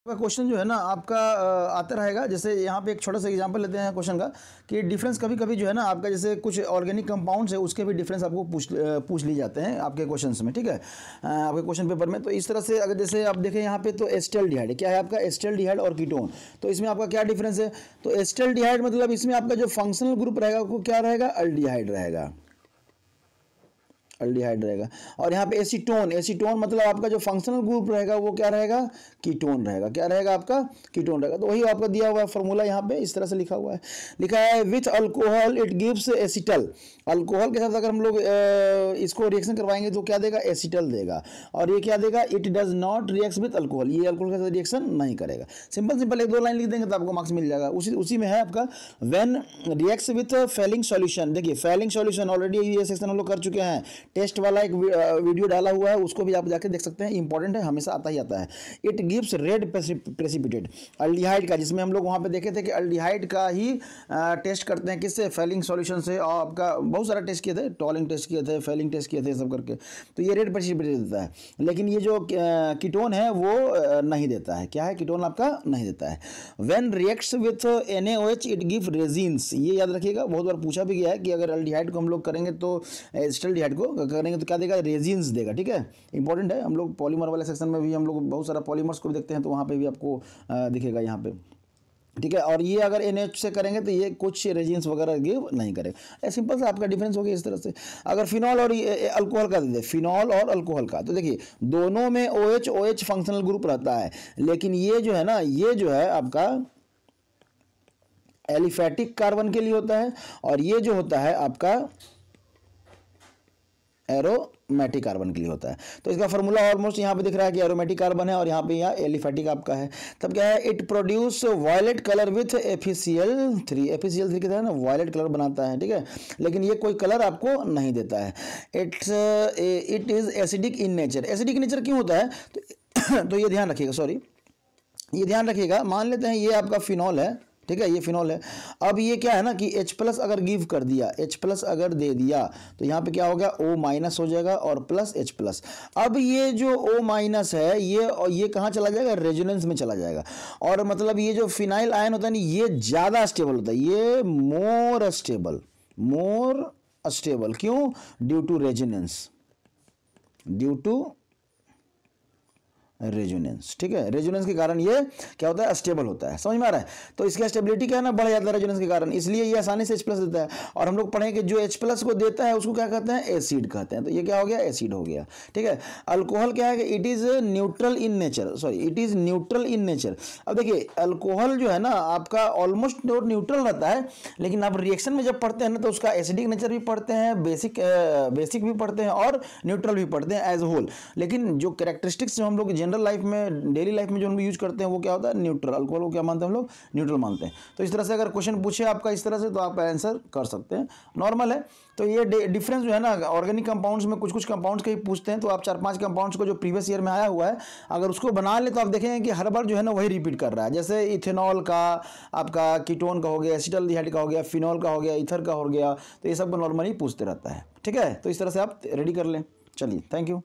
का क्वेश्चन जो है ना आपका आता रहेगा। जैसे यहाँ पे एक छोटा सा एग्जांपल लेते हैं क्वेश्चन का कि डिफरेंस कभी कभी जो है ना आपका जैसे कुछ ऑर्गेनिक कंपाउंड्स है उसके भी डिफरेंस आपको पूछ ली जाते हैं आपके क्वेश्चंस में, ठीक है, आपके क्वेश्चन पेपर में। तो इस तरह से अगर जैसे आप देखें यहाँ पे तो एसिटाल्डिहाइड क्या है आपका, एसिटाल्डिहाइड और कीटोन। तो इसमें आपका क्या डिफरेंस है, तो एसिटाल्डिहाइड मतलब इसमें आपका जो फंक्शनल ग्रुप रहेगा वो क्या रहेगा, अल्डिहाइड रहेगा, अल्डिहाइड रहेगा। और यहाँ पे एसीटोन, एसीटोन मतलब आपका जो फंक्शनल ग्रुप रहेगा वो क्या रहेगा, कीटोन रहेगा। क्या रहेगा आपका, कीटोन रहेगा। तो वही आपका दिया हुआ है फॉर्मूला, यहाँ पे इस तरह से लिखा हुआ है, लिखा है with alcohol it gives acetal. Alcohol के साथ अगर हम लोग इसको रिएक्शन करवाएंगे तो क्या देगा, एसिटल देगा। और ये क्या देगा, it does not react with alcohol, ये अल्कोहल के साथ रिएक्शन नहीं करेगा। सिंपल सिंपल एक दो लाइन लिख देंगे तो आपको मार्क्स मिल जाएगा। उसी में है आपका when reacts with Fehling solution. देखिए फेलिंग सॉल्यूशन ऑलरेडी ये सेक्शन हम लोग कर चुके हैं, टेस्ट वाला एक वीडियो डाला हुआ है, उसको भी आप जाके देख सकते हैं, इंपॉर्टेंट है, हमेशा आता ही आता है। It gives red precipitate, aldehyde का, जिसमें हम लोग वहां पे देखे थे कि अल्डिहाइड का ही टेस्ट करते हैं, किससे, फेलिंग सॉल्यूशन से। और आपका बहुत सारा टेस्ट किए थे, टॉलिंग टेस्ट किए थे, फेलिंग टेस्ट किए थे, सब करके तो ये रेड प्रेसिपिटेट देता है। लेकिन ये जो कीटोन है वो नहीं देता है। क्या है, कीटोन आपका नहीं देता है। When reacts with NaOH it give resins, ये याद रखिएगा, बहुत बार पूछा भी गया है कि अगर अल्डिहाइड को हम लोग करेंगे तो एसिटाल्डिहाइड को करेंगे तो क्या देगा, रेजिन्स देगा, ठीक है, इंपॉर्टेंट है। हम लोग पॉलीमर वाले सेक्शन में भी हम लोग बहुत सारा पॉलीमर्स को भी देखते हैं, तो वहाँ पे भी आपको दिखेगा यहाँ पे, ठीक है। और ये अगर NaOH से करेंगे तो ये कुछ रेजिन्स वगैरह गिव नहीं करेगा। सिंपल सा आपका डिफरेंस हो गया इस तरह से। अगर फिनॉल और अल्कोहल का दे दे, फिनॉल और अल्कोहल का, तो देखिए दोनों में OH फंक्शनल ग्रुप रहता है, लेकिन ये जो है ना, ये जो है आपका एलिफैटिक कार्बन के लिए होता है, और ये जो होता है आपका एरोमेटिक कार्बन के लिए होता है। तो इसका फॉर्मूला ऑलमोस्ट यहाँ पे दिख रहा है कि एरोमेटिक कार्बन है और यहाँ पे यहाँ एलिफैटिक आपका है। तब क्या है, it produce violet colour with FeCl3, FeCl3 की तरह ना वायलेट कलर बनाता है, ठीक है, लेकिन ये कोई कलर आपको नहीं देता है। It is acidic in nature. Acidic nature क्यों होता है, तो ये ध्यान रखिएगा, सॉरी ये ध्यान रखिएगा। मान लेते हैं ये आपका फिनॉल है, ठीक है, ये फिनॉल है। अब ये क्या है ना कि H+ अगर गिव कर दिया, H+ अगर दे दिया तो यहाँ पे क्या हो गया, O- हो जाएगा और प्लस H+। अब ये जो O- है ये कहाँ चला जाएगा, रेजोनेंस में चला जाएगा। और मतलब ये जो फिनाइल आयन होता है ना, ये ज़्यादा स्टेबल होता है, ये मोर स्टेबल। क्यों, ड्यू टू रेजोनेंस, रेजोनेंस, ठीक है, रेजोनेंस के कारण ये क्या होता है, स्टेबल होता है। समझ में आ रहा है। तो इसका स्टेबिलिटी क्या है ना, बढ़ जाता है रेजोनेंस के कारण, इसलिए ये आसानी से H+ देता है। और हम लोग पढ़े कि जो H+ को देता है उसको क्या कहते हैं, एसिड कहते हैं। तो ये क्या हो गया, एसिड हो गया, ठीक है। अल्कोहल क्या है कि it is neutral in nature, अब देखिए अल्कोहल जो है ना आपका ऑलमोस्ट न्यूट्रल रहता है, लेकिन आप रिएक्शन में जब पढ़ते हैं ना तो उसका एसिडिक नेचर भी पढ़ते हैं, बेसिक भी पढ़ते हैं और न्यूट्रल भी पढ़ते हैं एज होल। लेकिन जो कैरेक्टरिस्टिक्स जो हम लोग जनरल लाइफ में, डेली लाइफ में जो हम यूज करते हैं वो क्या होता है, न्यूट्रल। अल्कोहल को क्या मानते हैं हम लोग, न्यूट्रल मानते हैं। तो इस तरह से अगर क्वेश्चन पूछे आपका इस तरह से तो आप आंसर कर सकते हैं, नॉर्मल है। तो ये डिफरेंस जो है ना ऑर्गेनिक कंपाउंड्स में, कुछ कंपाउंड्स के ही पूछते हैं, तो आप 4-5 कंपाउंड्स को जो प्रीवियस ईयर में आया हुआ है अगर उसको बना ले तो आप देखेंगे कि हर बार जो है ना वही रिपीट कर रहा है। जैसे इथेनॉल का, आपका कीटोन का हो गया, एसिटाल्डिहाइड का हो गया, फिनॉल का हो गया, ईथर का हो गया, तो ये सब नॉर्मली पूछते रहता है, ठीक है। तो इस तरह से आप रेडी कर लें। चलिए, थैंक यू।